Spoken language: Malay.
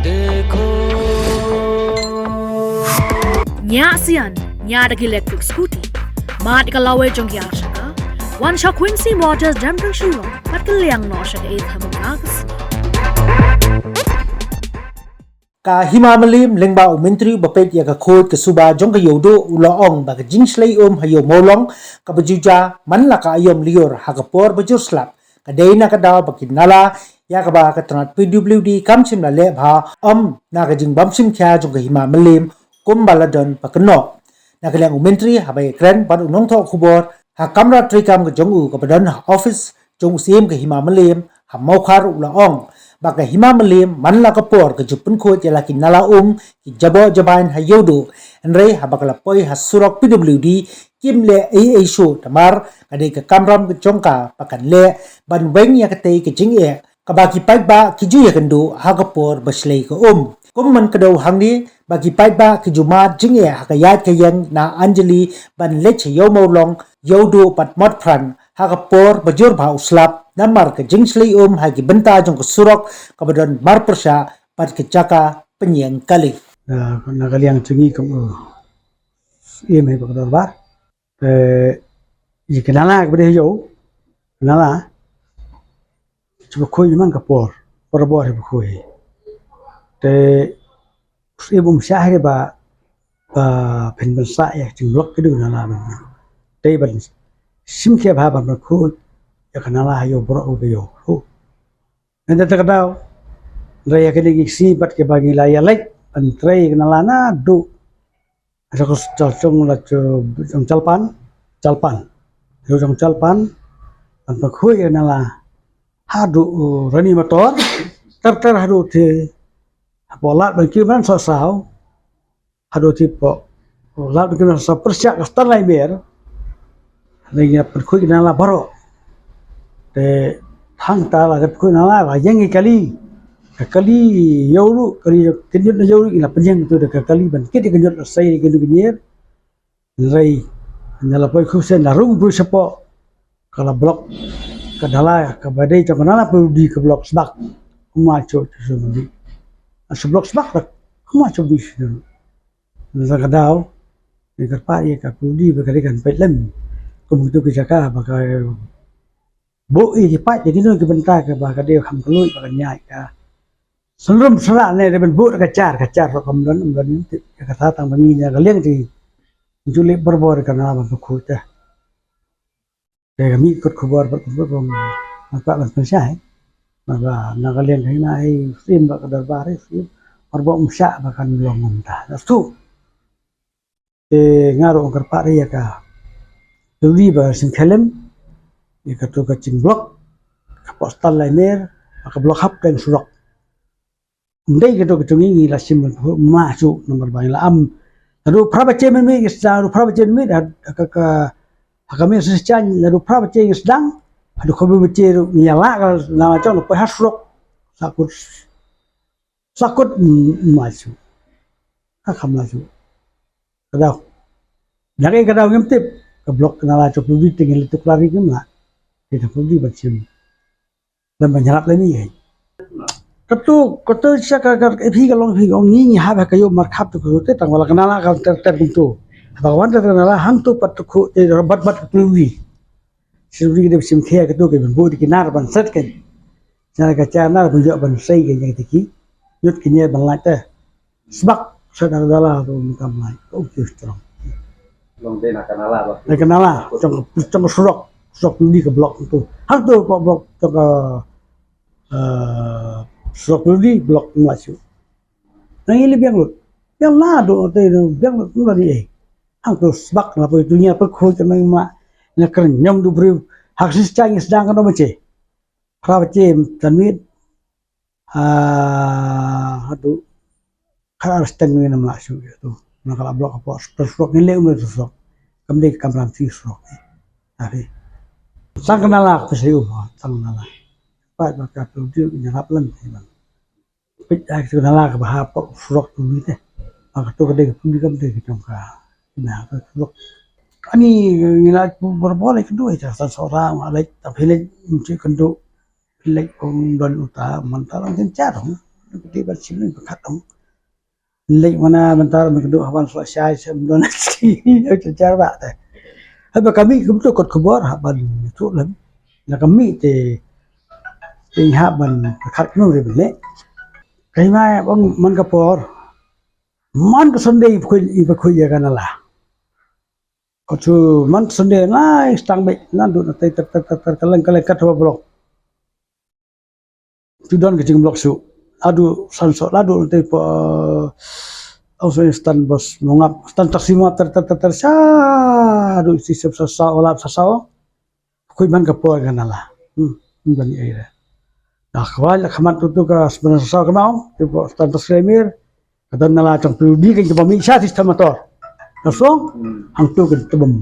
nya sian nya de electric scooty mat ka lawe jong ya shaka one shot Quincy Motors Damping Shiro pat ka liang no shaka e thamukas ka himamalim lengba menteri bapet ya ka khot ka suba jong ka yodo ulaong ba ka jingslei hayo molong ka bajuja manla ka ayom lior hakapor bajur slap ka deina ka daw bakinala ya ka ba ka tranat PWD kamchim la le bha na ka jing bamsim kya jong ka himamalim kumbaladon pakenok na ka lang menteri habai kren ban unong tho khubor ha kamra trikam ka jong u ka badan office jong sim ka himamalim ha mau khar ulaong baka himamalim manla kapor ke jupun khot yala kinala ki jabo jabain hayodo enrei habakala poi hasurok PWD kimle ai show tamar kade ka kamram ke chongka pakan le ban weng ya kate ke jinge kabaki paiba ki ju ya kendo hagapor baslei ko kumman kado hangni baki paiba ki juma jinge hakayat kayen na anjali ban lech yomolong yodo patmot pran hagapor bajur bau slap namar ke jingslei hagi benta jong ke surok kabadon marpersha pat ke caka penyeng kali na kaliang cungi kum me bakador bar yikenala kbede yo nala coba khoi man kapor bor he khoi te ibum syahre ba pen bensa ya jinglok kedu nala ban te ban simke ba ban khoi ya kanala hayo boro ubeyo nenda takadaw raya kini giksi bat ke bagi la ya like antrei kanala na du asako chalchong la chong chalpan yo chong chalpan an pakhui kanala hadu rani motor tar hadu the bolat ban kiman so sao hadu tipo bolat ban kiman so persyak stan lai ber lagi pakhui kanala baro te thang ta la ku na la yang kali yoru kali kenjut na yoru ila panjang tu de kali ban kit kenjut sai kendu kenyer rai nala poi khusen la rum bu sepo kala blok kadala ka badai to kana pu di ke blok sbak kuma cho sumbi blok sbak kuma cho bi sinu na kadao ni ka pa ye ka pu di ba ka kan pe lem kum tu ke jaka ba ka bo i pa jadi no ke benta ke ba ka de kham kloi ba ka nyai ka sunrum sra ne de ben bo ka char ro kam dan ka tha tang bangi ne ka leng ti jule bor ka na ba khu ta de ka mi kot khubor ba bom pa ban pen sai ba na ka leng hai na ai sim ba ka dar ba re sim or bo umsha ba kan long ngum ta tu ngaro kar pa re ya ka ri ba sim khalem ikatu ka cing blok ka postal liner ka blok hap dan surok ndai keto ketungi ngi la sim masu nomor bain la adu prabace men mi sta prabace mi ka kami sescan adu prabace sedang adu ko bace nyala ka na chong ko hasrok sakut masu ka khamasu kadau ngai kadau ngimtip ka blok nala chok lu tinggal itu klari gemla kita pergi macam dan banyak lagi ni katu syaka phi kalong phi ong ni ha ba kayo markhap tu ko te tang wala kanala ka ter tu bagawan ter kanala hang tu pat khu te bat pluwi sibri de sim khia ka tu ke ban bo di kinar ban set ke jana ka cha na bu yo ban sei ke yang tiki yut kinya ban la te sbak sadar dala tu kam lai ko tu strong long de na kanala trong surok sok di ke blok itu hang tu blok to ka sok di blok masuk nang ili biang lut biang la do te biang lut tu lagi hang tu sebak la po dunia pe khoi ka nang ma na kren nyom du bri hak sis chang sedang ka no mace pra bace tanwid hadu khar stang ni na masuk tu na kala blok apa sok ni le umur sok kamde kamram si sok ari sang kenala peseu sang kenala pa ka tu dia nyarap len bang pit ak kenala ka bah pok frok tu ni te ak tu ka de pun kam de kitong ka na ka frok ani ngila berbole kedua ja seorang alai tapi le ci kendo le kong don uta mantalang kencar di basim ni pakat dong lek mana bentar mengdu hawan selesai sebelum nanti cara ba teh hai kami kebetul kot kebor haban tu lem na kami te haban pakat nu re bele kai mai bang man kapor man ko sunday ikoi ya kanala ko tu man sunday na stang be nan du na ter kalang kat blok tu don ke blok su adu sanso ladu te po also instan bos mongap stan taksima ter sa adu sisep sa olap sa koi man kapor kanala bani aira dah kwal khamat tu ka sebenarnya sa kamau te po stan taslemir kadang nala tang tu di ke pami sa sistem motor langsung hang tu ke tebem